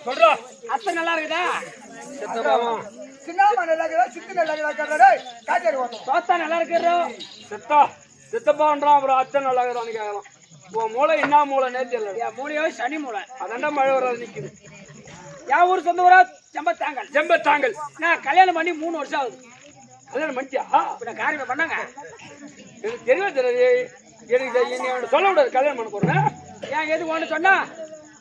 சொல்றோம். அத்தை நல்லா இருக்குதா? சின்னம்மா நல்லா இருக்குதா? சித்து நல்லா இருக்குதா? காய்ச்சல் வரும். தோத்தா நல்லா இருக்கிறோம். சித்தப்பான்றான். அப்புறம் அத்தை நல்லா இருக்கிறான்னு கேட்கலாம். உன் மூளை என்ன மூளைன்னே தெரியல. என் மூளையோ சனி மூளை. அதாண்டா மழை வராது நிக்குது. என் ஊர் சொந்த ஊரா செம்பத்தாங்கல். செம்பத்தாங்கல். நான் கல்யாணம் பண்ணி 3 வருஷம் ஆகுது. கல்யாணம் பண்ணிட்டியா? இப்ப நான் காரியமே பண்ணாங்க. எனக்கு தெரியவே தெரியாது. எனக்கு சொல்ல விடாது. கல்யாணம் பண்ண போறேன். ஏன் எதுக்கு ஒண்ணு சொன்னா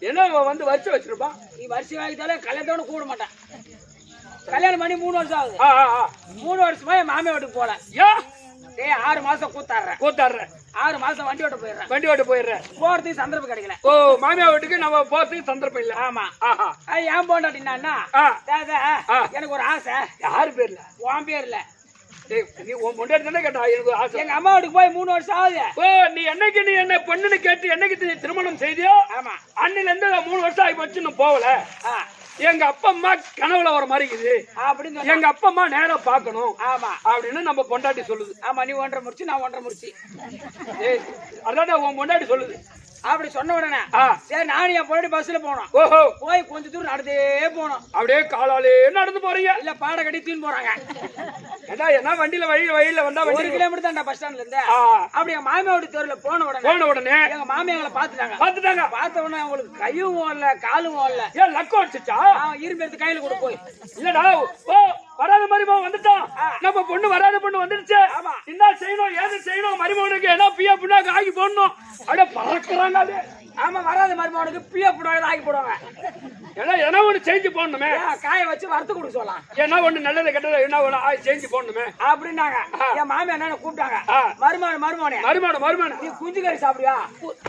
என்ன வந்து வச்சு வச்சிருப்பான். நீ வருஷம் வாங்கிட்டாலே கல்யாணத்தோட கூட மாட்டேன். கல்யாணம் பண்ணி 3 வருஷம் ஆகுது. 3 வருஷமா என் மாமியா வீட்டுக்கு போல. ஏன்? 6 மாசம் கூத்தாடுறேன். 6 மாசம் வண்டி ஓட்ட போயிடுறேன். போறதுக்கு சந்தர்ப்பம் கிடைக்கல. ஓ, மாமியா வீட்டுக்கு நம்ம போறதுக்கு சந்தர்ப்பம் இல்ல. ஆமா. ஏன் போண்டாட்டினா எனக்கு ஒரு ஆசை. யாரு பேர்ல? உன் பேர்ல. நீ உன் முன்னாடி தானே கேட்டா. எனக்கு ஆசை. எங்க அம்மா வீட்டுக்கு போய் 3 வருஷம் ஆகுது. ஓ, நீ என்னைக்கு நீ என்ன பொண்ணுன்னு கேட்டு என்னைக்கு திருமணம் செய்தியோ ஆமா அன்னில இருந்து 3 வருஷம் ஆகி போச்சு. இன்னும் போகல. எங்க அப்பா அம்மா கனவுல வர மாதிரி இருக்குது அப்படின்னு. எங்க அப்பா அம்மா நேரம் பாக்கணும். ஆமா அப்படின்னு நம்ம பொண்டாட்டி சொல்லுது. ஆமா, நீ 1.5 முடிச்சு நான் 1.5 முடிச்சு. அதான் உன் பொண்டாட்டி சொல்லுது. அப்படி சொன்ன உடனே சரி நானும் என் பொண்ணு பஸ்ல போனோம். ஓஹோ. போய் கொஞ்ச தூரம் நடந்தே போனோம். அப்படியே காலாலே நடந்து போறீங்க? இல்ல பாட கட்டி தூன்னு போறாங்க. என்ன வண்டியில வழியில வந்தா 1 கிலோமீட்டர் தான்டா பஸ் ஸ்டாண்ட்ல இருந்து. அப்படி எங்க மாமியா வீட்டு தெருல போன உடனே எங்க மாமியா எங்களை பாத்துட்டாங்க. பார்த்த உடனே அவங்களுக்கு கையும் ஓடல காலும் ஓடல. ஏன் லக்கம் அடிச்சுச்சா? இரும்பு எடுத்து கையில கூட போய் இல்லடா. ஓ, வராத மருமகன் வந்துட்டான். நம்ம பொண்ணு வராத பொண்ணு வந்துருச்சு. என்ன செய்யணும் ஏது செய்யணும்? மருமகனுக்கு என்ன பியா புண்ணாக்கு ஆகி போடணும். அப்படியே பறக்குறாங்க. ஆமா, வராத மருமகனுக்கு பியா புண்ணாக்கு ஆகி போடுவாங்க. என்ன ஒண்ணு செஞ்சு போடணுமே. காய வச்சு வறுத்து கொடுக்க சொல்லலாம். என்ன ஒண்ணு நல்லது கெட்டது என்ன ஒண்ணு செஞ்சு போடணுமே அப்படின்னாங்க. என் மாமியா என்ன கூப்பிட்டாங்க. மருமகனே நீ குஞ்சு கறி சாப்பிடுயா?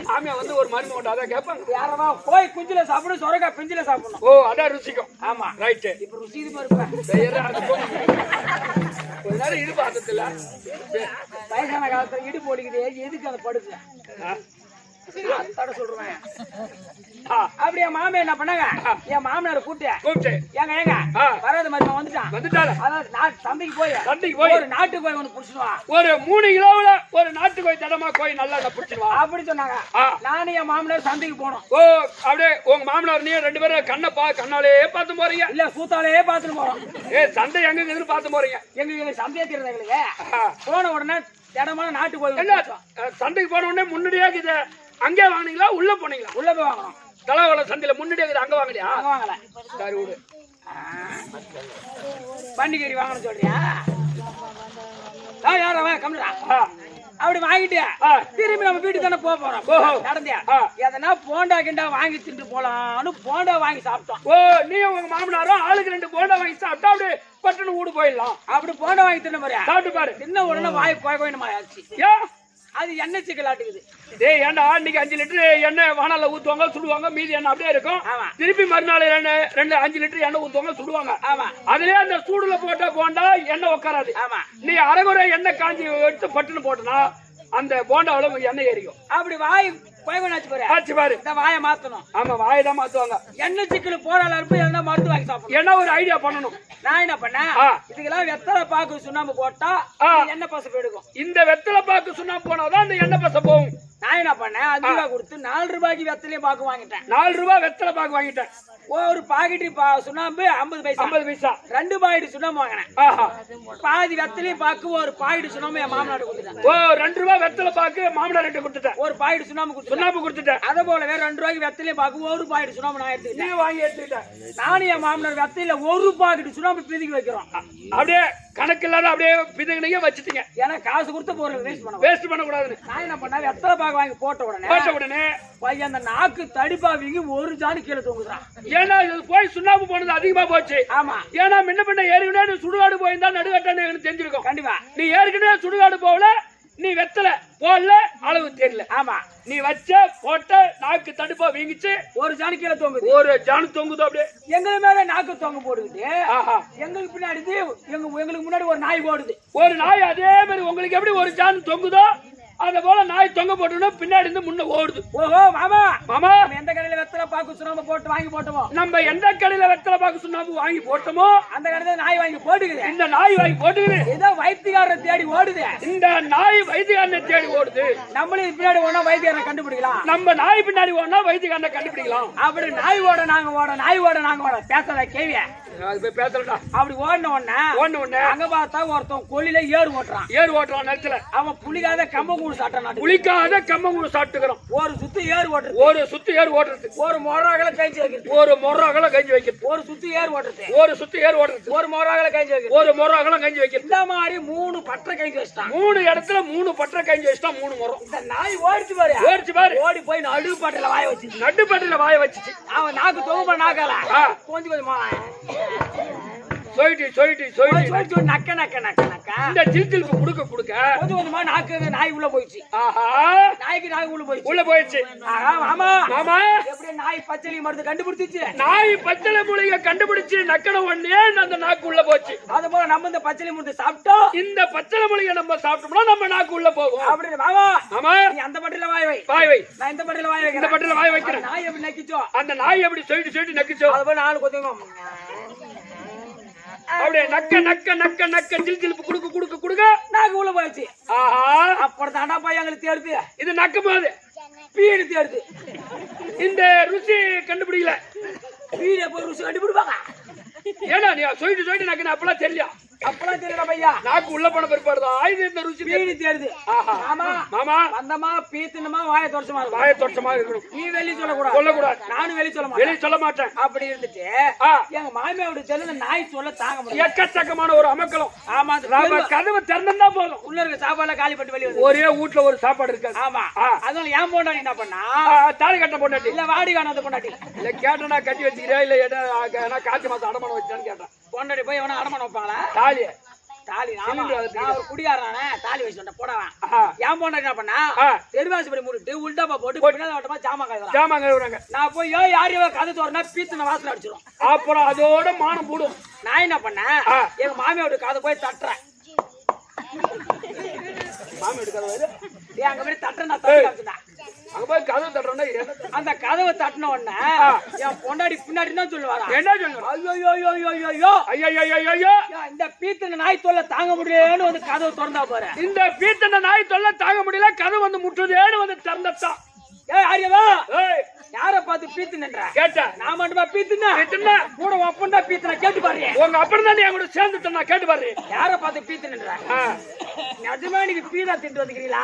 மாமியா வந்து ஒரு மருமகன் அதான் கேட்பாங்க. யாரமா போய் குஞ்சுல சாப்பிடு, சொரக்கா பிஞ்சில சாப்பிடணும். ஓ, அதான் ருசிக்கும். ஆமா ரைட். இப்ப ருசி இது பாருங்க. ஒரு நேரம் இடுப்பு ஆத்தத்துல வயசான காலத்துல இடுப்பு ஓடிக்குது. எதுக்கு அந்த படுக்கு சொல்றேன். அப்படி என் மாமியா என்ன பண்ணாங்க, என் மாமனாரை கூப்பிட்டு ஏங்க வராத மாதிரி வந்துட்டான். அதாவது நான் சந்தைக்கு போய் ஒரு நாட்டு கோய் ஒண்ணு புடிச்சுடுவான். ஒரு 3 கிலோல ஒரு நாட்டு கோய் தடமா கோய் நல்லா புடிச்சிடுவான் அப்படி சொன்னாங்க. நானும் என் மாமனார் சந்தைக்கு போனோம். ஓ, அப்படியே உங்க மாமனார் நீ 2 பேரும் கண்ணாலே பார்த்து போறீங்க? இல்ல கூத்தாலே பார்த்துட்டு போறோம். சந்தை எங்க இருக்குன்னு பார்த்து போறீங்க? எங்க சந்தையா தெரியுது எங்களுக்கு. போன உடனே இடமான நாட்டு கோய். சந்தைக்கு போன உடனே முன்னாடியே இருக்குது. அங்கே வாங்கினீங்களா உள்ள போனீங்களா? உள்ள போய் வாங்கணும். தலைவல சந்தையில முன்னாடியே இருக்குது. அங்க வாங்கலையா? அங்க வாங்கல. சரி விடு. பண்டிகரி வாங்கணும் சொல்றியா? யாரவா கம்மிடா. அப்படி வாங்கிட்டு திரும்பி நம்ம வீட்டுக்கு தானே போறோம். நடந்தியா எதனா போண்டா கிண்டா வாங்கி தின்று போலான்னு போண்டா வாங்கி சாப்பிட்டோம். ஓ, நீ உங்க மாமனாரும் ஆளுக்கு 2 போண்டா வாங்கி சாப்பிட்டா அப்படியே பட்டுன்னு ஊடு போயிடலாம். அப்படி போண்டா வாங்கி தின்ன மாதிரி சாப்பிட்டு பாரு. தின்ன உடனே வாய் கோயமா ஆச்சு. ஏன்? அது எண்ணெய் சிக்கலாட்டுக்குது. டேய், ஏன்டா இன்னைக்கு 5 லிட்டர் எண்ணெய் வானால ஊத்துவாங்க சுடுவாங்க. மீதி எண்ணெய் அப்படியே இருக்கும். திருப்பி மறுநாள் 5 லிட்டர் எண்ணெய் ஊத்துவாங்க சுடுவாங்க. அதுலயே அந்த சூடுல போண்டா எண்ணெய் உட்காராது. நீ அரைகுறை எண்ணெய் காஞ்சி எடுத்து பட்டுன்னு போட்டனா அந்த போண்டாவில எண்ணெய் ஏறிக்கும். அப்படி வாய் ஆச்சு பாரு. இந்த வாயை மாத்தணும். ஆமா, வாயை தான் மாத்துவாங்க. எண்ணெய் சிக்கல் போறால இருப்போம். எல்லாம் மருந்து வாங்கி சாப்பிடணும். என்ன ஒரு ஐடியா பண்ணணும். நான் என்ன பண்ணேன், இதுக்கெல்லாம் வெத்தலை பாக்கு சுண்ணாம்பு போட்டா எண்ணெய் பசை போயிடுக்கும். இந்த வெத்தலை பாக்கு சுண்ணாம்பு போனாதான் அந்த எண்ணெய் பசை போகும். நான் என்ன பண்ணேன், 5 ரூபாய் கொடுத்து 4 ரூபாய்க்கு வெத்தலையும் பாக்கு வாங்கிட்டேன். 4 ரூபாய் வெத்தலை பாக்கு வாங்கிட்டேன். ஒரு பாக்கெட் சுண்ணாம்பு 50 பைசா. 2 பாக்கெட் சுண்ணாம்பு வாங்கினேன். பாதி வெத்தலையும் பாக்கு ஒரு பாக்கெட் சுண்ணாம்பு என் மாமனார் கொடுத்துட்டேன். ஓ, 2 ரூபாய் வெத்தலை பாக்கு மாமனார் கிட்ட கொடுத்துட்டேன். ஒரு பாக்கெட் சுண்ணாம்பு கொடுத்துட்டேன். அதே போல வேற 2 ரூபாய்க்கு வெத்தலையும் பாக்கு ஒரு பாக்கெட் சுண்ணாம்பு நான் எடுத்துக்கிட்டேன். நீ வாங்கி எடுத்துக்கிட்டேன். நானும் என் மாமனார் வெத்தலையில ஒரு பாக்கெட் சுண்ணாம்பு பிதிக்கி வைக்கிறோம். அப்படியே கணக்கு இல்லாத அப்படியே பிதுங்கினீங்க வச்சுட்டீங்க. ஏன்னா காசு கொடுத்த பொருள் வேஸ்ட் பண்ண கூடாதுன்னு நான் என்ன பண்ணேன், வெத்தலை பாக்கு வாங்கி போட்ட உடனே பையன் அந்த நாக்கு தடிப்பாவிங்க ஒரு ஜானு கீழே தூங்குறான். ஏன்னா இது போய் சுண்ணாம்பு போனது அதிகமா போச்சு. ஆமா, ஏன்னா முன்ன பின்ன ஏற்கனவே சுடுகாடு போயிருந்தா நடுகட்டான்னு எனக்கு தெரிஞ்சிருக்கும். கண்டிப்பா நீ ஏற்கனவே சுடுகாடு போகல, நீ வெத்தலை போடல, அளவு தெரியல. ஆமா, நீ வச்ச போட்ட நாக்கு தடுப்பா வீங்கிச்சு ஒரு ஜானு கீழே தொங்குது. ஒரு ஜானு தொங்குது. அப்படியே எங்களுக்கு மேல நாக்கு தொங்க போடுது. எங்களுக்கு பின்னாடி எங்களுக்கு முன்னாடி ஒரு நாய் ஓடுது. ஒரு நாய் அதே மாதிரி உங்களுக்கு எப்படி ஒரு ஜானு தொங்குதோ அத போல நாய் தொங்க போட்டுனா பின்னாடி இருந்து முன்ன ஓடுது. ஓஹோ மாமா, மாமா எந்த கடையில வெத்தலை வெத்தலை பாக்கு சுண்ணாம்பு போட்டு வாங்கி போட்டோமோ நம்ம எந்த கடையில வெத்தலை பாக்கு சுண்ணாம்பு வாங்கி போட்டோமோ அந்த கடையில நாய் வாங்கி போட்டுக்குது. இந்த நாய் வாங்கி போட்டுக்குது. ஏதோ வைத்தியக்காரரை தேடி ஓடுது. இந்த நாய் வைத்தியக்காரனை தேடி ஓடுது. நம்மளும் பின்னாடி ஓடனா வைத்தியரை கண்டுபிடிக்கலாம். நம்ம நாய் பின்னாடி ஓடனா வைத்தியக்காரனை கண்டுபிடிக்கலாம். அப்படி நாய் ஓட நாங்க ஓட நாய் ஓட நாங்க ஓட பேசல கேவிய அது போய் பேசலடா. அப்படி ஓடின உடனே அங்க பார்த்தா ஒருத்தன் கொல்லில ஏறு ஓட்டுறான் நேரத்துல. அவன் புளிக்காத கம்பங்கூழ் சாப்பிட்டான். புளிக்காத கம்பங்கூழ் சாப்பிட்டுக்கிறான். ஒரு சுத்து ஏறு ஓட்டுறது. ஒரு சுத்து ஏறு ஓட்டுறது. ஒரு மொரகல கஞ்சி வைக்கிறது. ஒரு மொரகல கஞ்சி வைக்கிறது. ஒரு சுத்து ஏறு ஓட்டுறது. ஒரு சுத்து ஏறு ஓட்டுறது. ஒரு மொரகல கஞ்சி வைக்கிறது. ஒரு மொரகல கஞ்சி வைக்கிறது. இந்த மாதிரி 3 பட்டை கஞ்சி வச்சிட்டான். 3 இடத்துல 3 பட்டை கஞ்சி வச்சிட்டான். 3 முறம். இந்த நாய் ஓடிச்சு பாரு. ஓடி போய் நடு பட்டையில வாய வச்சிச்சு. நடு பட்டையில வாய வச்சிச்சு. அவன் நாக்கு தொகுப்பா நாக்கால கொஞ்சம் கொஞ்சமா சொயிட்டு நக்க இந்த ஜில்ஜிலுக்கு குடுக்க கொஞ்சம் கொஞ்சமா நாக்கு நாய் உள்ள போயிடுச்சு. நாய்க்கு நாய் உள்ள போயிடுச்சு. ஆமா எப்படி நாய் பச்சளி மருந்து கண்டுபிடிச்சிச்சு. நாய் பச்சளை மூலிகை கண்டுபிடிச்சு நக்கன உடனே அந்த நாக்கு உள்ள போச்சு. அது போல நம்ம இந்த பச்சளி மருந்து சாப்பிட்டோம். இந்த பச்சளை மூலிகை நம்ம சாப்பிட்டோம்னா நம்ம நாக்கு உள்ள போகும். அப்படி மாமா நீ அந்த பட்டில வாய் வை. நான் இந்த பட்டில வாய் வைக்கிறேன். இந்த பட்டில வாய் வைக்கிறேன். நாய் எப்படி நக்கிச்சோ அந்த நாய் எப்படி சொயிட்டு நக்கிச்சோ அது போல நாலு கொஞ்சம் அப்படியே நக்க ஜில்ஜிலுக்கு குடுக்க நாக்கு உள்ள போயிடுச்சு. அப்புறம் தாண்டா போய் எங்களுக்கு தேடுது. இது நக்கும் போது பீடு தேடுது. இந்த ருசி கண்டுபிடிக்கல. பீடு எப்போ ருசி கண்டுபிடிப்பாங்க? ஏன்னா நீ சொயிட்டு நக்கின அப்பெல்லாம் தெரியல. அப்பெல்லாம் தெரியல பையா. நாக்கு உள்ள போன பிற்பாடுதான் இது இந்த ருசி பீடு தேடுது. மாமா வந்தமா பீத்துனமா வாய தொடச்சமா இருக்கணும். நீ வெளிய சொல்லக்கூடாது. நானும் வெளிய சொல்ல மாட்டேன். அப்படி இருந்துட்டு எங்க மாமியாவோட செல்ல நாய் சொல்ல தாங்க முடியும். எக்கச்சக்கமான ஒரு அமக்கலம். ஆமா கதவை திறந்தா போதும். உள்ள இருக்க சாப்பாடுலாம் காலி பண்ணிட்டு வெளிய வந்து ஒரே வீட்டுல ஒரு சாப்பாடு இருக்காது. ஆமா அதனால ஏன் பொண்டாட்டி என்ன பண்ணா தாலி கட்ட பொண்டாட்டி இல்ல வாடி காணாத பொண்டாட்டி இல்ல கேட்டனா கட்டி வச்சுக்கிறியா இல்ல காட்சி மாசம் அடமானம் வச்சான்னு கேட்டான். பொண்டாட்டி போய் எவனா அடமானம் வைப்பாங்களா? தாலி ஒரு குடியாரானே தாலி வச்சு போடவன். ஏன் பொண்டாட்டி என்ன பண்ணா தெருவாசிப்படி மூடிட்டு உள்டாப்பா போட்டு ஓட்டமா ஜாமான் கழுவுறாங்க. நான் போய் யாரையோ கதை தோறனா பீத்துன வாசல் அடிச்சிடும். அப்புறம் அதோட மானம் போடும். நான் என்ன பண்ணேன் எங்க மாமியோட கதை போய் தட்டுறேன். மாமியோட கதை அங்க போய் தட்டுறேன். அங்க போய் கதவை தட்டுறோம்னா அந்த கதவை தட்டின உடனே என் பொண்டாடி பின்னாடி தான் சொல்லுவாரா? என்ன சொல்லுவாங்க? ஐயோ இந்த பீத்தன நாய் தொல்லை தாங்க முடியலன்னு வந்து கதவை திறந்தா போற. இந்த பீத்தன நாய் தொல்லை தாங்க முடியல கதவை வந்து முற்றுதேன்னு வந்து திறந்தா. ஆரியவா யார பார்த்து பீத்துனன்ற கேட்ட? நான் மட்டுமா பீத்துனா கூட அப்பண்டா பீத்துனா கேட்டு பாரு. உங்க அப்பன் தான் என் கூட சேர்ந்து நான் கேட்டு பாரு. யார பார்த்து பீத்துனன்ற நிஜமா நீங்க பீதா திட்டு வந்துக்கிறீங்களா?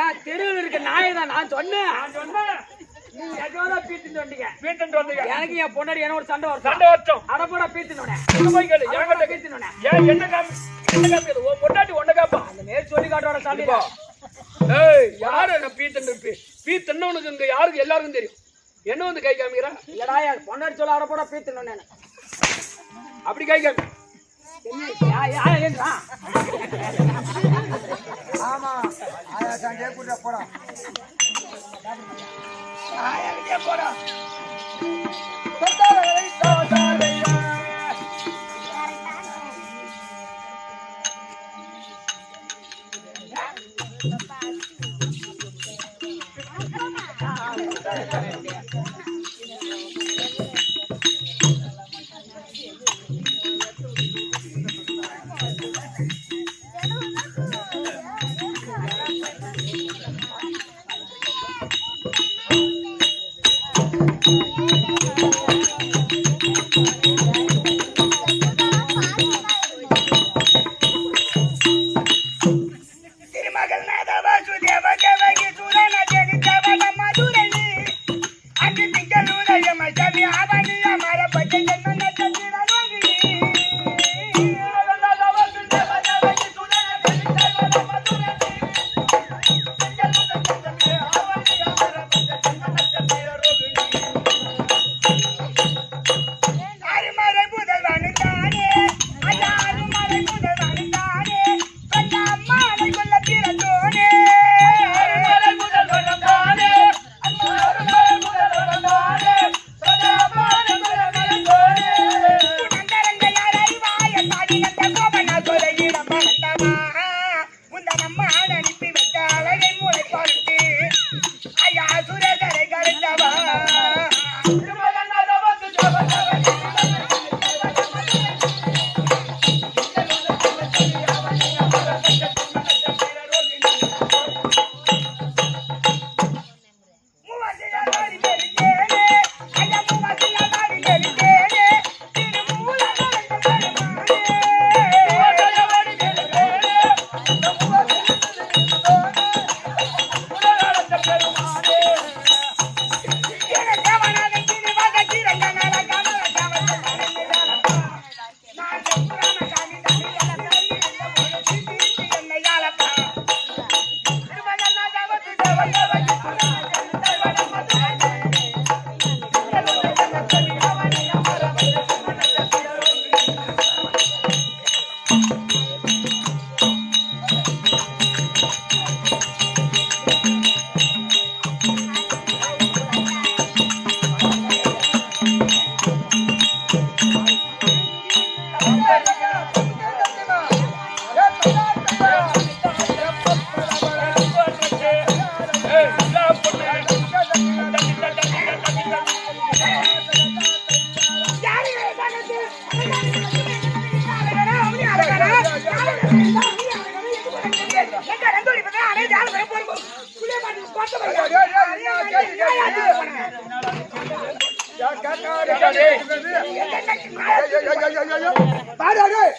நான் தெருவில் இருக்க நாய் தான் நான் சொன்னேன். நீ எஜமானா பீத்துட்டு வந்தீங்க. எனக்கு என் பொண்டாடி என்ன ஒரு சண்டை வரட்டும். அடப்போடா பீத்துனோனே என்ன காப்பி பொண்டாட்டி ஒன்ன காப்பா அந்த நேர் சொல்லி காட்டோட சண்டை. யாரு என்ன பீத்தன்னவனுக்கு இங்க யாருக்கு எல்லாருக்கும் தெரியும். என்ன வந்து கை காமிக்கிறா? இல்லடா என் பொண்டாடி சொல்ல அடப்போடா பீத்துனோனே அப்படி கை காமி. ஆமா சண்டே கூட போடா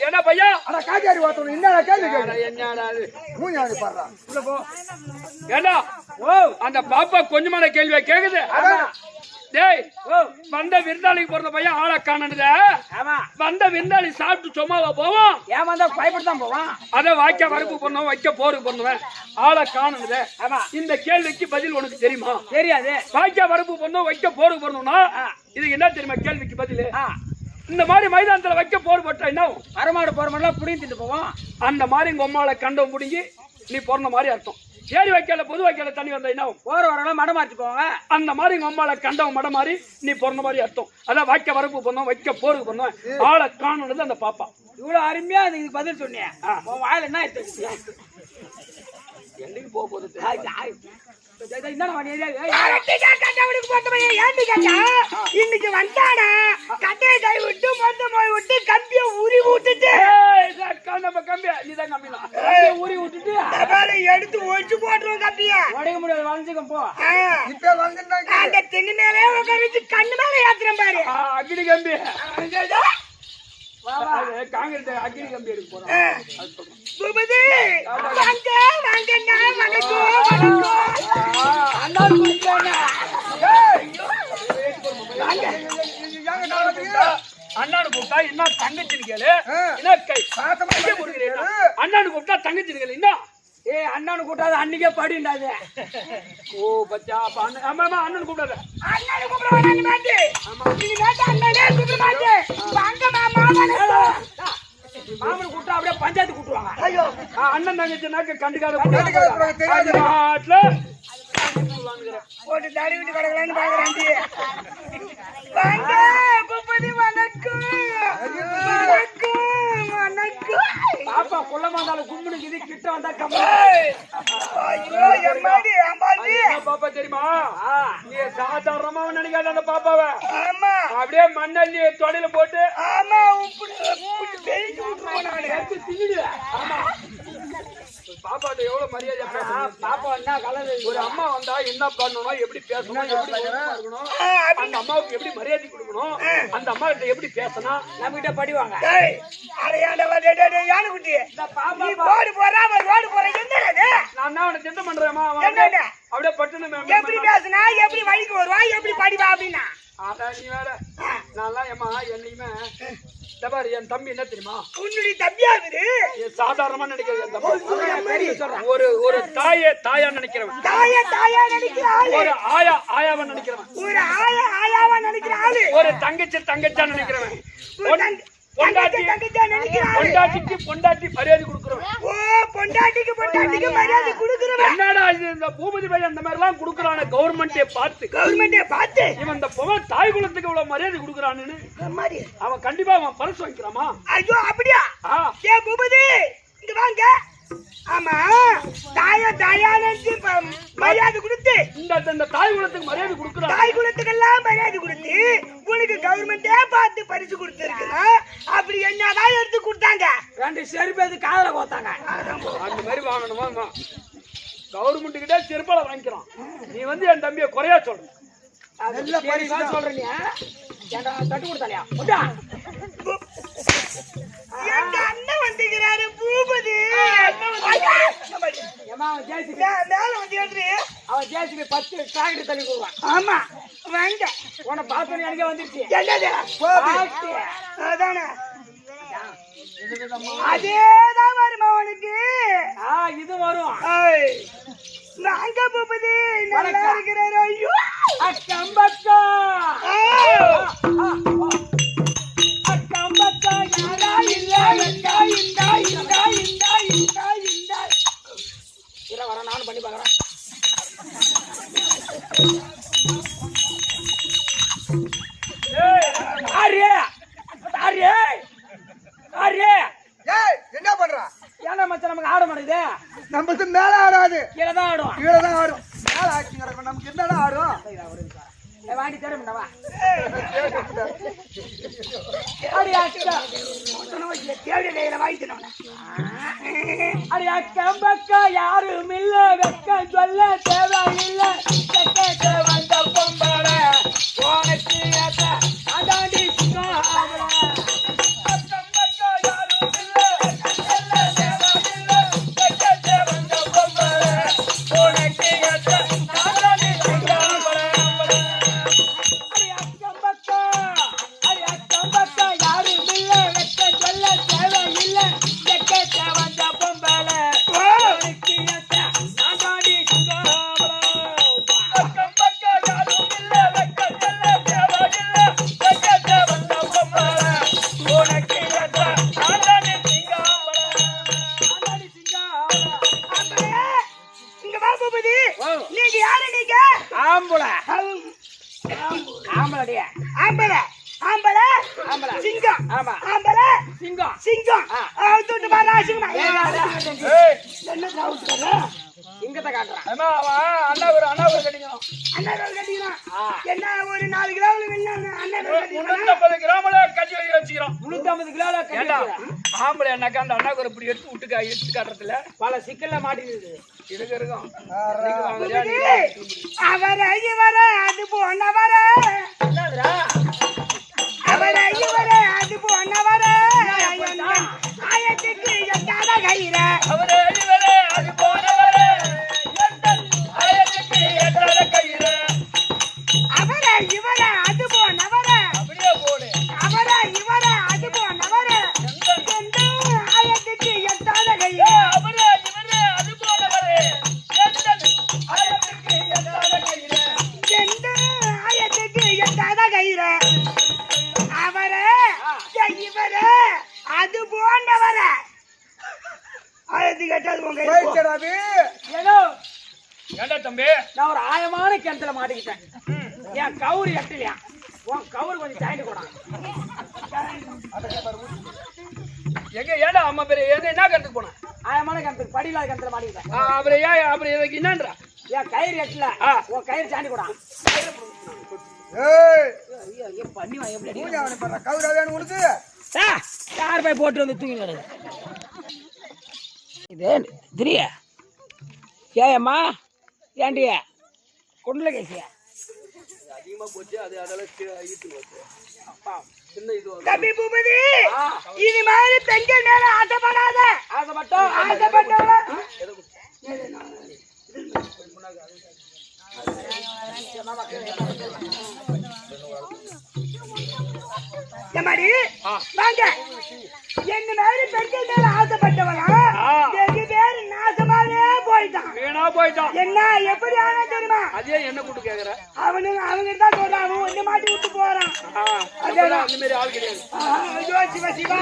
என்ன பையா காய்கறி வாத்தணும் என்ன கேள்வி என்னடா மூஞ்சாடி பாடுறா ஏண்டா அந்த பாப்பா கொஞ்சமான கேள்வியா கேக்குது டேய் வந்த விருந்தாளிக்கு பிறந்த பையன் ஆளை காணனுத வந்த விருந்தாளி சாப்பிட்டு சும்மாவா போவோம் ஏமாந்தா பயப்பட்டுதான் போவான் அத வாய்க்க வரப்பு பண்ணோம் வைக்க போருக்கு பண்ணுவேன் ஆளை காணனுத இந்த கேள்விக்கு பதில் உனக்கு தெரியுமா தெரியாது வாய்க்க வரப்பு பண்ணோம் வைக்க போருக்கு பண்ணணும்னா இதுக்கு என்ன தெரியுமா கேள்விக்கு பதில் இந்த மாதிரி மைதானத்துல வைக்க போர் போட்டா என்ன அரமாடு போற மாதிரிலாம் புடிங்கி திட்டு போவான் அந்த மாதிரி உங்க அம்மாவை கண்டம் புடிங்கி நீ பிறந்த மாதிரி அர்த்தம் ஏரி வைக்கல பொது வைக்கல தண்ணி வந்தா என்ன போற வரலாம் மடம் மாத்தி போவாங்க அந்த மாதிரி உங்க அம்மாவை கண்டம் மட மாதிரி நீ பிறந்த மாதிரி அர்த்தம் அதான் வாய்க்க வரப்பு பண்ணோம் வைக்க போருக்கு பண்ணோம் ஆளை காணுனது அந்த பாப்பா இவ்வளவு அருமையா அதுக்கு பதில் சொன்னேன் உன் வாயில என்ன எடுத்து என்னைக்கு போக போகுது இன்னைக்கு வந்தானா கட்டையை கை விட்டு மொத்த போய் விட்டு கம்பிய உரி விட்டுட்டு கம்பியா நீதான் கம்பிதான் ஊறி விட்டுட்டு எடுத்து ஒழிச்சு போட்டுருவோம் கம்பிய உடைக்க முடியாது வளைஞ்சுக்கும் போ இப்ப வந்து அந்த தென்னை மேலே உட்காந்து கண்ணு மேல ஏத்துறேன் பாரு அக்னி கம்பி காங்கிரஸ் அக்னி கம்பி எடுக்க போறோம் பூபதி வாங்க வாங்கண்ணா வணக்கம் அண்ணானு கூப்பிட்டா என்ன தங்கச்சின்னு கேளு என்ன கை அண்ணானு கூப்பிட்டா தங்கச்சின்னு கேளு என்ன அண்ணனு கூட்டாது அன்னைக்கே படிண்டாது ஓ பச்சா அண்ணன் கூப்பிடாத அண்ணனு கூப்பிடுவாங்க மாட்டி நீ நேத்து அண்ணனே கூப்பிட மாட்டே வாங்க மாமா மாமன் கூட்டா அப்படியே பஞ்சாயத்து கூட்டுவாங்க ஐயோ அண்ணன் தங்கச்சினாக்க கண்டுக்காத போட்டு தாடி விட்டு கிடக்கலான்னு பாக்குறேன் வாங்க பூபதி வணக்கம் வணக்கம் வணக்கம் பாப்பா கொல்ல மாந்தாலும் கும்பிடுக்குது கிட்ட வந்தா பாப்பா தெரியுமா நீ சாதாரணமா நினைக்காத அந்த பாப்பாவை அப்படியே மண்ணல்லி தொடையில போட்டு பாப்பாட்ட எவ்வளவு மரியாதை பாப்பா என்ன கலந்து ஒரு அம்மா வந்தா என்ன பண்ணணும் எப்படி பேசணும் எப்படி இருக்கணும் அந்த அம்மாவுக்கு எப்படி மரியாதை கொடுக்கணும் அந்த அம்மா கிட்ட எப்படி பேசணும் நம்ம கிட்ட படிவாங்க நான் அவனை திட்டம் பண்றேன் அப்படியே பட்டுன்னு எப்படி பேசுனா எப்படி வழிக்கு வருவா எப்படி படிவா அப்படின்னா அதான் நீ வேற நான் ஏமா என்னையுமே பாரு என் தம்பி என்ன தெரியுமா உன்னுடைய தம்பியாகுது சாதாரணமா நினைக்கிறது என் தம்பி ஒரு தாயா நினைக்கிறவன் தாயா நினைக்கிறான் ஒரு ஆயாவா நினைக்கிறவன் ஒரு ஆயாவா நினைக்கிறான் ஒரு தங்கச்சா நினைக்கிறவன் பொண்டாட்டிக்கு மரியாதை கொடுக்கிறவன் பொண்டாட்டிக்கு மரியாதை கொடுக்கிறவன் என்னடா இது இந்த பூபதி பையன் அந்த மாதிரி எல்லாம் கொடுக்கறான கவர்மெண்டே பார்த்து இவன் இந்த தாய் குலத்துக்கு இவ்வளவு மரியாதை கொடுக்கறான்னு அவன் கண்டிப்பா அவன் பரிசு வைக்கிறாமா ஐயோ அப்படியா ஏ பூபதி இங்க வாங்க ஆமா தாயானு மரியாதை கொடுத்து இந்த தாய் குலத்துக்கு மரியாதை கொடுக்குறாங்க. தாய் குலத்துக்கெல்லாம் மரியாதை கொடுத்து உனக்கு கவர்மெண்டே பார்த்து பரிசு கொடுத்துருக்குன்னா அப்படி என்னதான் எடுத்து கொடுத்தாங்க? 2 செருப்பு காதல கோத்தாங்க. அந்த மாதிரி வாங்கணுமா? கவர்மெண்ட் கிட்ட செருப்பால வாங்கிக்கிறோம். நீ வந்து என் தம்பியை குறையா சொல்ற. நல்ல பரிசு சொல்றீங்க. தட்டு கொடுத்தாலியா? எங்க அண்ணன் வந்துக்கிறாரு பூபதி. அவன் ஜேசிபி 10 டிராக்டர் தள்ளி கொடுவான். ஆமா வாங்க. உன பார்த்தோன்னு எனக்கே வந்துருச்சு. அதானே அதேதான் வருமா உனக்கு? இது வரும். வாங்க பூபதி, நல்லா இருக்கிறாரு. ஐயோ அக்கம்பக்கா அக்கம்பக்கா யாரா இல்ல வெக்கா இந்தா இந்தா இந்தா இந்தா இந்தா இர வர நானும் பண்ணி பார்க்கறேன். ஆரியே ஆரியே ஆரியே என்ன பண்றா? ஏன்னா மச்சான் நமக்கு ஆட மாட்டேங்குது. நமக்கு மேல ஆடாது, கீழே தான் ஆடும். கீழே தான் ஆடும். மேல ஆட்சி நடக்கும், நமக்கு என்னதான் ஆடும்? வாங்கி தரமுண்டவா அடி அக்கம் பக்கம் யாரும் இல்ல, வெக்கம் சொல்ல தேவையில்ல. வந்த பொம்பள உனக்கு அதாண்டி பல சிக்கல்ல மாட்டிருக்கு. அவரை இவர அது போனவர அவரை இவர அது போனவர ஆயத்துக்கு எட்டாத கயிற அவரை இவர அது போனவர ஆயத்துக்கு எட்டாத கயிற அவரை இவர அது போனவர அப்படியே போடு அவரை இவர அது போனவர ஆயத்துக்கு எட்டாத கயிற அவரை இவர அது போனவர ஆயத்துக்கு எட்டாத கயிற ஆயத்துக்கு எட்டாத கயிற அவரை இவர அது போன்றவர ஆயத்துக்கு எட்டாது போயிடுச்சடாது. ஏதோ ஏண்டா தம்பி, நான் ஒரு ஆயமான கிணத்துல மாட்டிக்கிட்டேன். என் கவுரு எட்டலையா? உன் கவுரு கொஞ்சம் சாய்ந்து கூட. எங்க ஏண்டா அம்மா பேரு என்ன கருத்துக்கு போன? ஆயமான கிணத்துக்கு படியில்லாத கிணத்துல மாட்டிக்கிட்டேன். அப்புறம் ஏன் அப்புறம் இதுக்கு என்னன்றா? என் கயிறு எட்டல, உன் கயிறு சாண்டி கூட. பண்ணி எப்படி கவுரா வேணும் உனக்கு? யார் போய் போட்டு வந்து தூங்கி வருது இது திரிய ஏயம்மா ஏண்டிய கொண்டுல கேசிய அதிகமா போச்சு. அது அதெல்லாம் ஈட்டு போச்சு. தம்பி பூபதி, இது மாதிரி பெண்கள் மேல ஆசைப்படாத. ஆசைப்பட்டோம் வாங்க. என்ன மாதிரி பெண்கள் மேல ஆசைப்பட்டவனா வெகு பேர் நாசமாவே போயிட்டான். வீணா போயிட்டான். என்ன எப்படி ஆனா தெரியுமா? அதே என்ன கூட்டு கேக்குற? அவங்க தான் சொல்றான். அவன் ஒண்ணு மாட்டி விட்டு போறான். அந்த மாதிரி ஆள் கிடையாது. ஐயோ சிவா சிவா.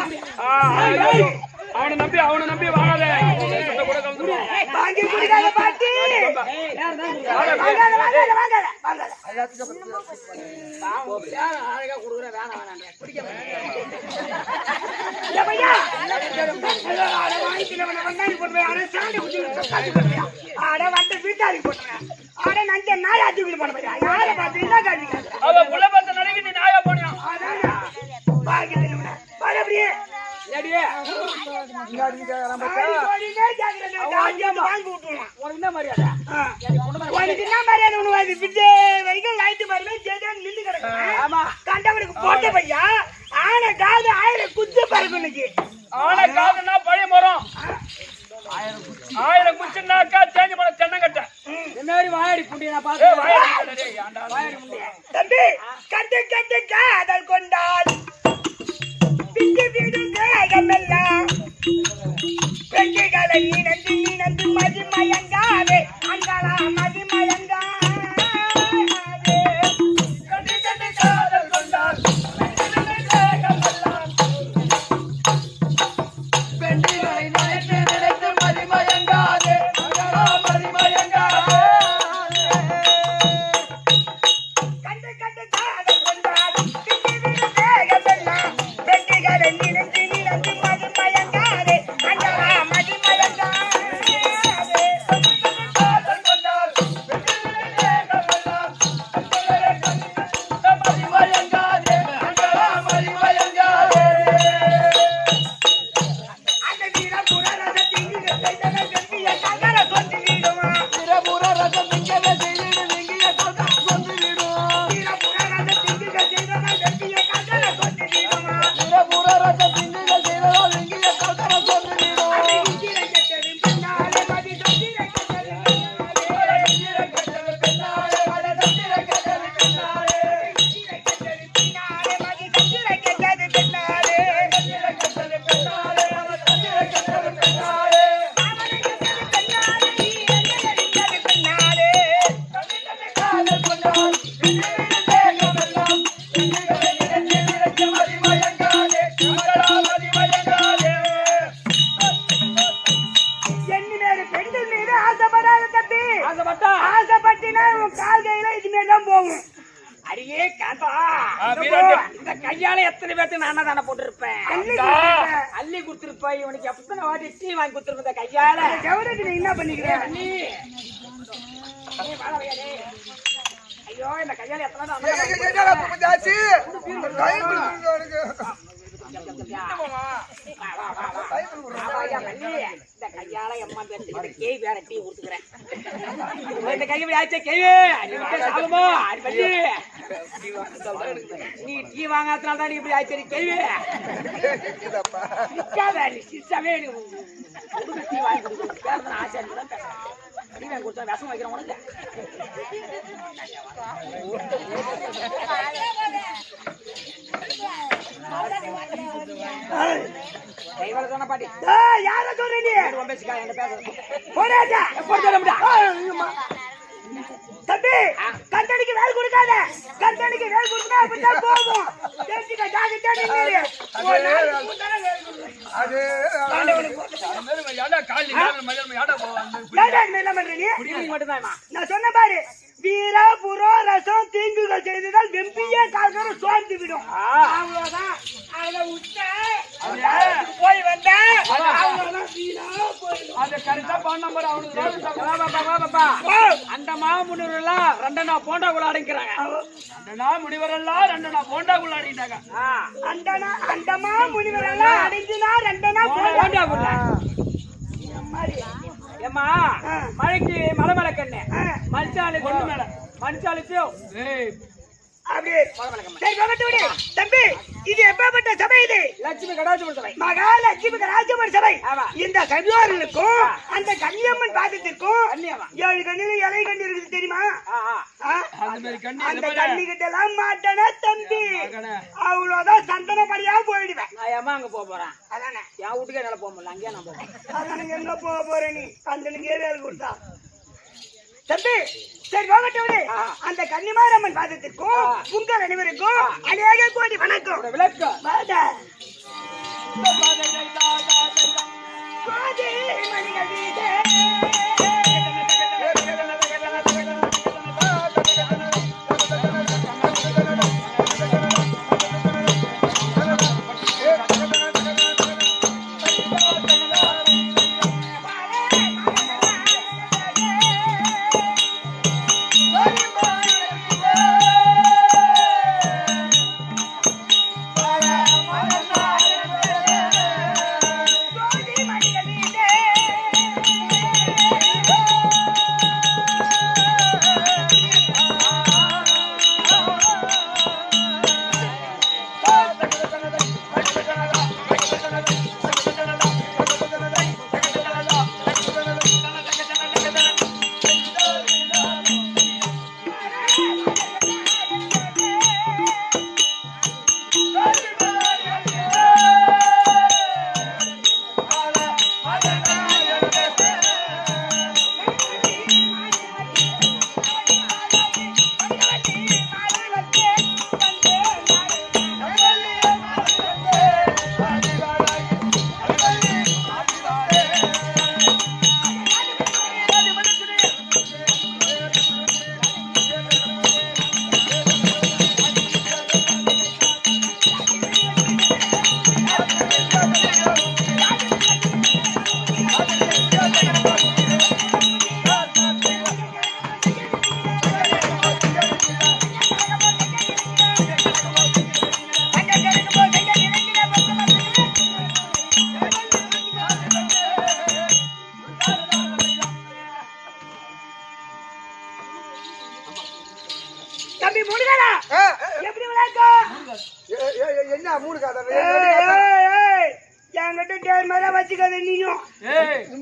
அவனை நம்பி வாழாத. சண்டை கூட கலந்துருவான். வாங்கி குடிக்காத பாட்டி. அழகா குடுக்குறேன். வேணாம் வேணாம் குடிக்க அவ புள்ள பார்த்த நடிகை நீ நாயா போனியா? போட்ட பையா ஆன காது 1000 குச்சி பறக்கும் இன்னைக்கு. ஆன காதுன்னா பழைய மரம். 1000 குச்சின்னாக்கா தேஞ்சு போன தென்னங்கட்டை. இந்த மாதிரி வாயாடி புண்டி நான் ஏய், பார்த்தேன். வாயாடி டேய், ஏன்டா? தம்பி கட்டு கட்டு காதல் கொண்டால் பிடி பிடிங்க அகமெல்லாம் பெண்களை நீனந்து மதிமயங்காதே அங்காளா மதிமயங்காதே கண்டு கண்டு காதல் கொண்டால் பெண்களை நினைத்து நினைத்து மதிமயங்காதே மதிமயங்காதே. கண்டு கண்டு காதல் கொண்டால் பிடி பிடிங்க அகமெல்லாம் பெண்களை நீனந்து மதிமயங்காதே அங்காளா மதிமயங்காதே. அந்த வீரபுர ரசத்திங்க செய்தன வெற்றிய கங்கர சொந்து வீடுமா. வீரபுர ரசத்திங்க செய்தன வெற்றிய கங்கர சொந்து வீடுமா. அது இந்திர கெட்டது பின்னாலே மதி சொந்திர கெட்டது பின்னாலே. இந்திர கெட்டது பின்னாலே மதி சொந்திர கெட்டது பின்னாலே. பெண்கள் மீது ஆசைப்படாத தம்பி. ஆசைப்பட்டினா உன் கால் கையில இதுமாரி தான் போகும். அடியே காத்தா, இந்த கையால எத்தனை பேருக்கு நான் தானே போட்டிருப்பேன். அள்ளி குடுத்திருப்பேன். இவனுக்கு எத்தனை வாட்டி டீ வாங்கி கொடுத்துருப்ப கையால. கவலைக்கு நீ என்ன பண்ணிக்கிறேன் அள்ளி? ஐயோ இந்த கையால எத்தனை இந்த கையால எம்மா பேருக்கு கேய் வேற டீ கொடுத்துக்கிறேன். இந்த கையை ஆச்சு கேய் சாலுமோ அடி நீ டீ வாங்காதனால தான் இப்படி ஆச்சு கேய் நீ சிஸ்டமே டீ வாங்கி கொடுக்குறேன். ஆசை டீ வாங்கி கொடுத்தா விஷம் வைக்கிறேன் உனக்கு. பாட்டி யார சொல்றீங்க? தம்பி கண்டடிக்கு வேல் கொடுக்காத. கண்டடிக்கு வேல் கொடுத்தா அப்படிதான் போகும். நான் சொன்ன பாரு வீரபுரோ ரசம் தீங்குகள் செய்ததால் வெம்பியே கால்கர சோர்ந்து விடும். அவ்வளவுதான். அதை விட்ட போய் வந்த அந்த மாமுனிவரெல்லாம் 2 நாள் போண்டாக்குள்ள அடைக்கிறாங்க. 2 நாள் முடிவரெல்லாம் 2 நாள் போண்டாக்குள்ள அடைக்கிட்டாங்க. அந்த மாமுனிவரெல்லாம் அடைஞ்சுனா 2 நாள் போண்டாக்குள்ள. ஏமா மழைக்கு மலை மேல கண்ணு மனுஷாலு கொண்டு மேல மனுஷாலுக்கு அப்படியே தம்பி இது எப்பப்பட்ட சபை? இது லட்சுமி கடாட்சிபுர சபை. மகாலட்சுமி கடாட்சிபுர சபை. இந்த சபையோர்களுக்கும் அந்த கன்னியம்மன் பாதத்திற்கும் 7 கண்ணில இலை கண்ணி இருக்குது தெரியுமா? அந்த கண்ணி கிட்ட எல்லாம் மாட்டேனா தம்பி. அவ்வளவுதான் சந்தனப்படியா போயிடுவேன். நான் ஏமா அங்க போறேன். அதானே என் வீட்டுக்கே என்னால போக முடியல. அங்கேயே நான் போறேன். அதானே எங்க போக போறேன் நீ? அந்தனுக்கே வேலை கொடுத்தா தம்பி. சரி போகட்டே. அந்த கன்னிமாரம்மன் பாதத்திற்கும் உங்கள் அனைவருக்கும் அநேக கோடி வணக்கம். விளக்கம் தம்பி முடுகடா ஆ, எப்படி விளையாட்டும் என்ன மூணு காதை என்கிட்ட டேர் மேல வச்சுக்காத நீயும்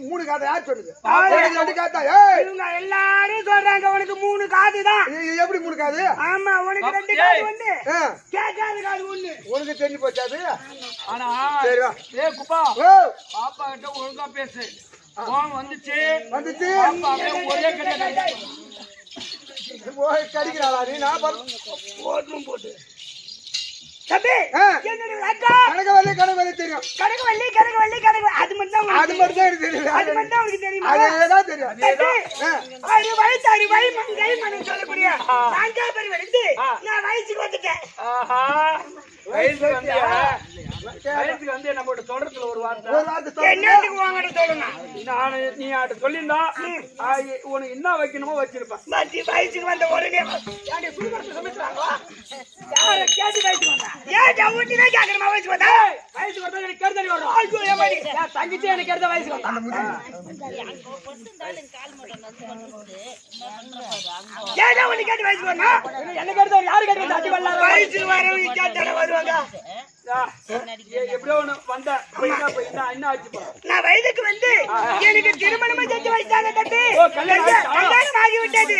மூணு காதை யார் சொன்னது ஆளு. ரெண்டு காத்தா ஏய் இவங்க எல்லாரும் சொல்றாங்க உனக்கு 3 காது தான் இது எப்படி மூணு காது ஆமா உனக்கு 2 காது ஒண்ணு ஆ, கேட்காத காது ஒண்ணு உனக்கு தெரிஞ்சு போச்சு அது ஆனா சரி வா குப்பா ஓ பாப்பா கிட்ட ஒழுங்கா பேசு போன் வந்துச்சு வந்துச்சு பாப்பா அப்படியே ஒரே கிடையாது போய் கடிக்கிறாளா நீ நான் போட்டும் போட்டு தம்பி ஆ. என்னடி விளையாட்டா கணக்கு தெரியும் கணக்கு அது மட்டும் தான் அது மட்டும் தான் எனக்கு தெரியும் அது மட்டும் உனக்கு தெரியுமா அதேதான் தெரியும் தம்பி ஆ. அறுவை மங்கை மனம் சொல்லக்கூடிய நான்கா பேர் எடுத்து நான் வயசுக்கு வந்துட்டேன் வயசுக்கு வந்து நம்ம தொடர்த்துல ஒரு வார்த்தை ஒரு வார்த்தை சொல்லு. என்னத்துக்கு வாங்கிட்டு சொல்லுங்க நீ ஆட்ட சொல்லியிருந்தா உனக்கு என்ன வைக்கணுமோ வச்சிருப்பேன் மத்தி வயசுக்கு வந்த உடனே யாரு குடும்பத்தை சமைச்சாங்களா யாரை கேட்டு வயசுக்கு வந்தா ஏன் ஜவுட்டினே கேட்கணுமா வயசுக்கு வந்தா வயசுக்கு வந்தா எனக்கு கருதறி வரும் ஐயோ ஏமாடி என் தங்கச்சி எனக்கு கருத வயசுக்கு வந்தா ஏன் ஜவுட்டி கேட்டு வயசுக்கு வந்தா என்ன கருத யாரு கருத தட்டி வல்லார வயசுக்கு வரவங்க கேட்டானே வருவாங்க எப்படியோ ஒண்ணு வந்த என்ன ஆச்சு நான் வயதுக்கு வந்து எனக்கு திருமணம் செஞ்சு வச்சாங்க தம்பி ஓ, கல்யாணம் ஆயிடுச்சா? கல்யாணம் ஆகிவிட்டது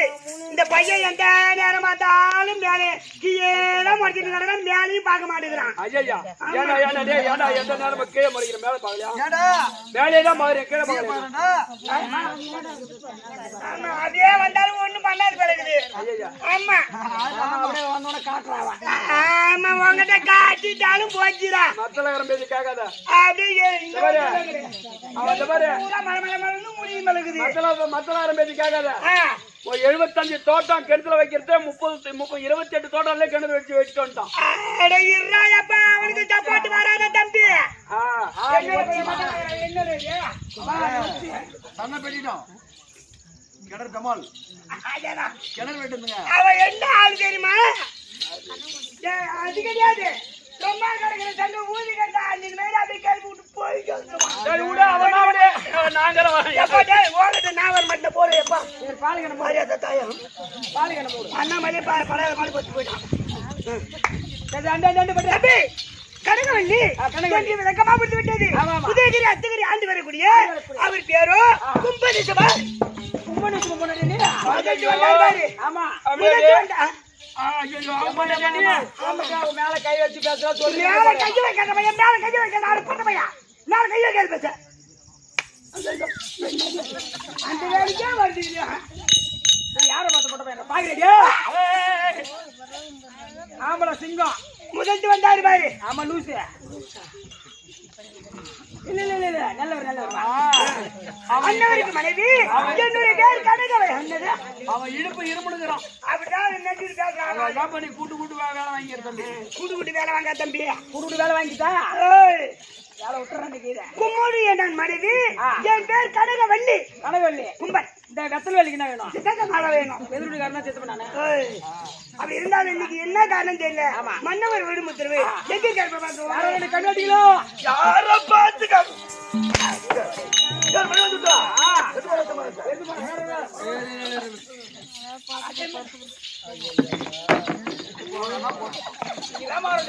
இந்த பையன் எந்த நேரம் பார்த்தாலும் மேலே கீழே முடிச்சிட்டு கிடக்கான் மேலையும் பார்க்க மாட்டேங்கிறான் ஐயா ஏடா டேய் ஏடா எந்த நேரமா கீழே மறிக்கிற மேல பாக்கலையா ஏடா மேலே தான் பாக்குறேன் கீழே பாக்கலையா ஆமா அதே வந்தாலும் ஒண்ணும் பண்ணாது பிறகுது ஐயா ஆமா அப்படியே வந்தோட காட்டுறாவா ஆமா உங்ககிட்ட காட்டிட்டாலும் போச்சுடா மத்தலகரம் பேசி கேட்காத அப்படியே இந்த பாரு அவன் பாரு பூரா மலமலன்னு முடியும் மலகுது மத்தலகரம் பேசி கேட்காத 75 தோட்டம் கிணத்துல வைக்கிறது 28 தோட்டம்ல கிணறு வச்சுட்டு வந்துட்டான் அட இருறாயப்பா அவனுக்கு சப்போர்ட் வராத தம்பி தன்னை பெட்டிட்டோம் கிணறு கமால் அதேதான். கிணறு வெட்டுங்க அவன் என்ன ஆளு தெரியுமா அது கிடையாது சும்மா கிடக்குற தண்ணி ஊதி கட்டா அன்னைக்கு மேல அப்படியே கழுவி விட்டு போயிட்டு வந்துருவான். சரி விடு அவன் அவனே நாங்க எப்பா டேய், ஓடுறது நான் வர மாட்டேன் போறேன் எப்பா பாலிகன மரியாதை தாயம் பாலிகன போடு அண்ணா மதியம் படாத பாடு போட்டு போயிட்டான் சரி அண்டை பட்டு தம்பி கனகவல்லி கனகவல்லி விளக்கமா பிடித்து விட்டது உதயகிரி அத்தகிரி ஆண்டு வரக்கூடிய அவர் பேரோ கும்பதேசபா கும்பனுக்கு முன்னாடி நீ ஆமா மேல கை வச்சு பேசுறா சொல்லி மேல கை வைக்காத பையன் மேல கை வைக்க நாலு பொண்ணு பையன் மேல கை வைக்காத பேச அந்த வேலைக்கே வருது யார பார்த்து போட்ட பையன் பாக்குறீங்க ஆம்பளை சிங்கம் முதல்ட்டு வந்தாரு பாரு ஆமா லூசு இல்ல நல்லவர் அண்ணவருக்கு மனைவி என்னுடைய பேர் கனகவை அண்ணது அவன் இடுப்பு இருமுடுகிறான். அப்படிதான் நெஞ்சில் பேசுறான். அதான் பண்ணி கூட்டு வேலை வாங்கிடுற தம்பி. கூட்டு வேலை வாங்க தம்பி. கூட்டு வேலை வாங்கிட்டா வேலை விட்டுறான். கும்மோடு என் மனைவி என் பேர் கனகவல்லி. கனகவல்லி கும்பல். இந்த வெத்தல் வேலைக்கு என்ன வேணும்? சித்தக்க மாலை வேணும். எதிர்ப்பு காரணம் செத்து பண்ணானே. அப்படி இருந்தாலும் இன்னைக்கு என்ன காரணம் தெரியல. மன்னவர் வீடு முத்திருவே எங்க கேட்பா கண்ணாடிகளோ யார பாத்துக்க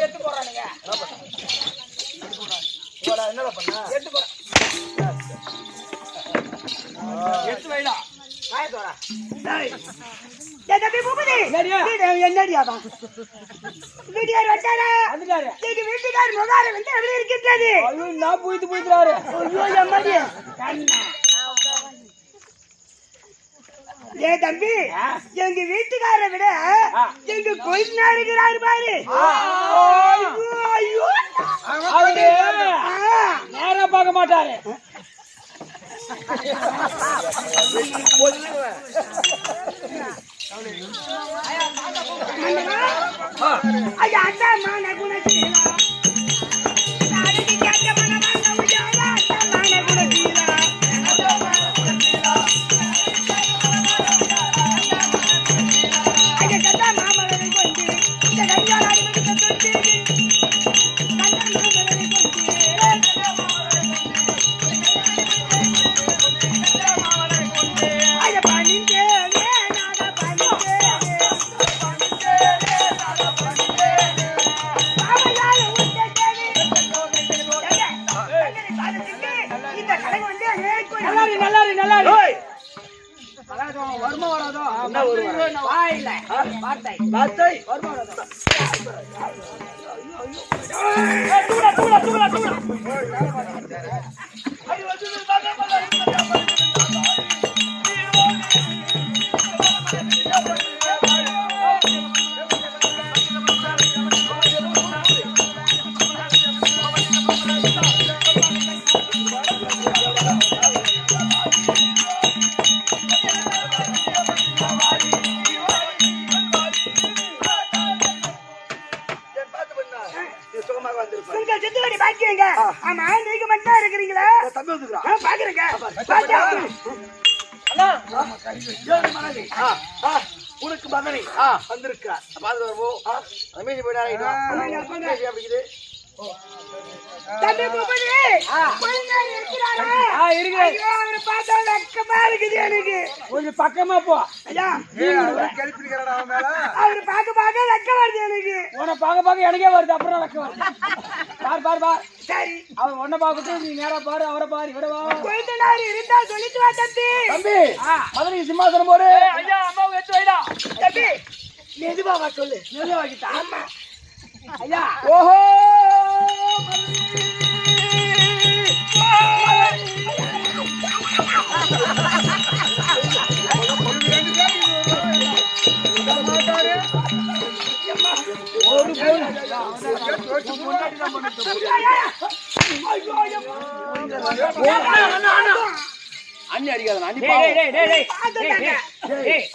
எடுத்து போறானுங்க. என்ன பண்ண எடுத்து போற எடுத்து வைடா. வீட்டுக்கார் முகார வந்து எப்படி இருக்கின்றது? நான் போயிட்டு போயிட்டாரு. ஏ தம்பி, எங்க வீட்டுக்காரை விட எங்க கொய்னா இருக்கிறாரு பாரு. நேரா பார்க்க மாட்டாரு. ஐயா அண்ணா மான குணசீலா நாளைக்கு கேட்ட மனமான உஜாலா மான குணசீலா ஐயா கதா மாமலரை கொண்டு இந்த கடியாளாடி மடிக்க தொட்டி கண்ணன் மாமலரை கொண்டு ஐயா பணிந்தே நாத பணிந்தே வருமா வராதோ? வார்த்தை வருமா வராதோ? ஆமா நீங்க மட்டும் இருக்கிறீங்களா? பாக்குறேங்க உனக்கு மகனை வந்திருக்கா பாத்து வருவோம். ரமேஷ் போயிடாது தம்பி பூபதி இருக்கிறாரா? அவரை பார்த்தா வெக்கமா இருக்குது எனக்கு. கொஞ்சம் பக்கமா போ. ஐயா அவரு பார்க்க வெக்க வருது எனக்கு. உன்னை பார்க்க எனக்கே வருது. அப்புறம் வெக்க வருது. பார் சரி அவர் உன்னை பார்க்கட்டும். நீ நேரா பாரு அவரை பாரு இவரை போயிட்டு இருந்தா சொல்லிட்டு வா தம்பி. தம்பி மதுரை சிம்மாசனம் போடு. ஐயா அம்மாவை எடுத்து வைடா. தம்பி மெதுவா வா சொல்லு. மெதுவா வைக்கிட்டா. ஆமா ஐயா. ஓஹோ அண்ணி அடிக்காதனா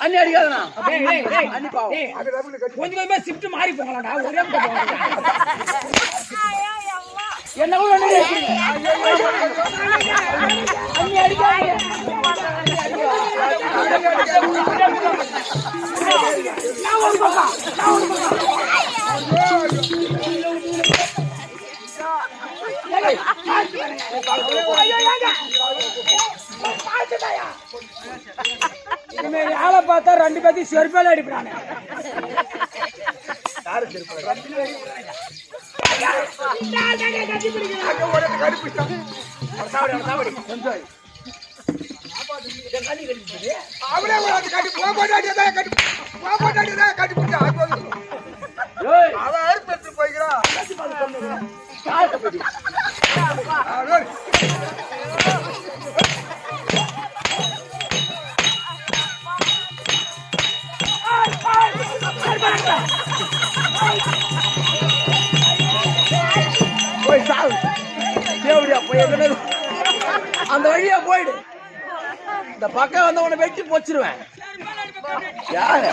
அண்ணி அடிக்காதனா அண்ணி பாவம். கொஞ்சமா ஷிஃப்ட் மாறி போகலாம்டா. ஒரே என்ன கூட அண்ணி அடிக்காதீங்க. நான் ஒரு பக்கம் ஆளை பார்த்தா ரெண்டு பேர்த்தையும் செருப்பால அடிக்கிறானே. போய் சாவு தேவடியா போய் வெளியே போயிடு. இந்த பக்கம் வந்து உன்னை வெட்டி போச்சிருவேன். யாரு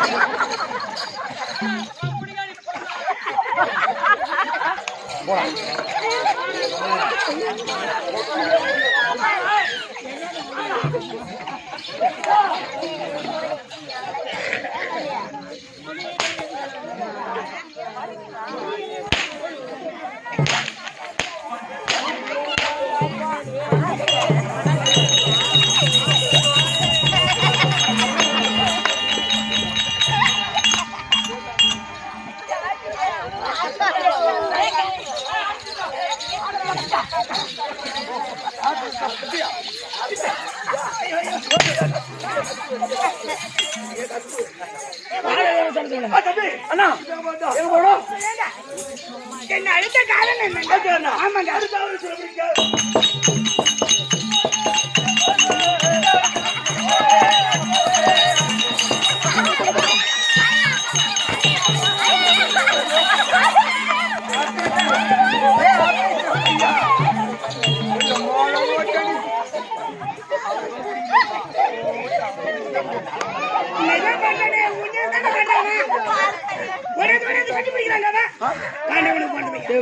அண்ணா எங்க போறோம்? என்ன அழுத்த காரணம் என்ன? ஆமாங்க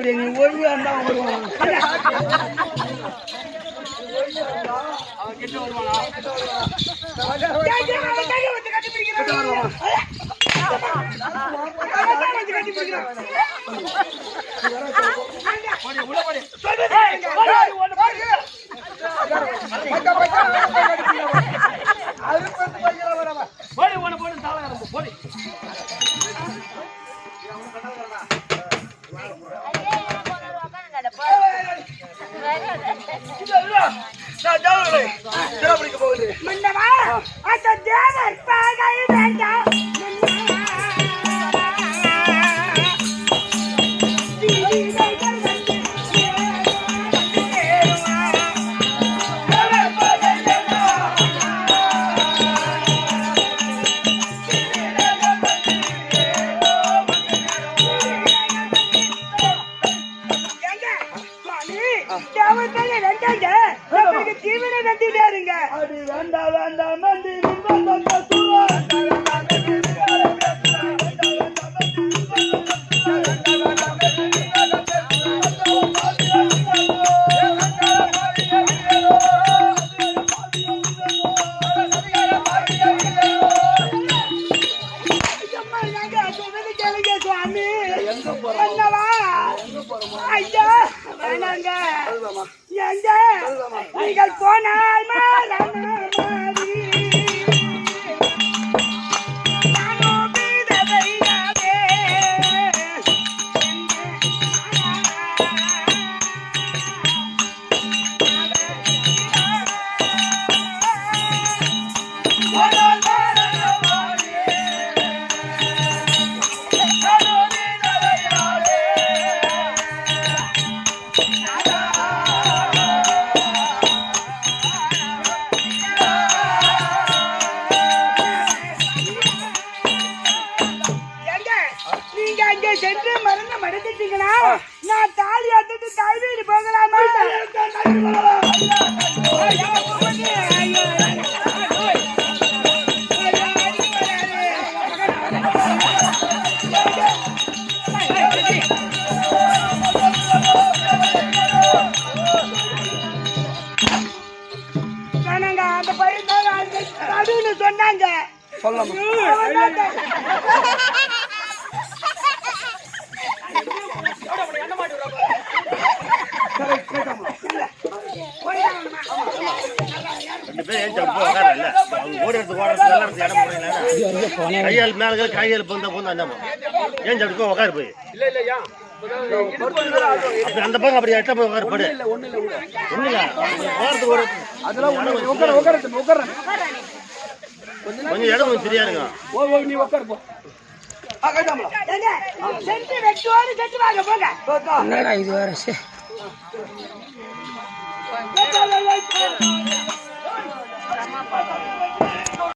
நீ ஒழுங்கா இருந்தா வருவான். மன்னவா அந்த தேவர் பாகை வேண்டாம். தீவிர நந்திட்டாருங்க. அது வேண்டாம் வேண்டாம் நந்தி நீங்கள் போனால் சென்று மருந்து மறந்துட்டீங்கன்னா நான் தாலி அத்துட்டு கைவீடு போகலாமா? அந்த பையன் அதுன்னு சொன்னாங்க. கையால் மேல கையால் ஏன் சாப்பிட்டு உட்காரு போய் அந்த பக்கம் அப்படி எட்ட போய் உட்காரு படு ஒண்ணு இல்ல கொஞ்சம் இடம் கொஞ்சம் சரியா இருங்க. நீ உட்காரு போ. என்னடா இது வேற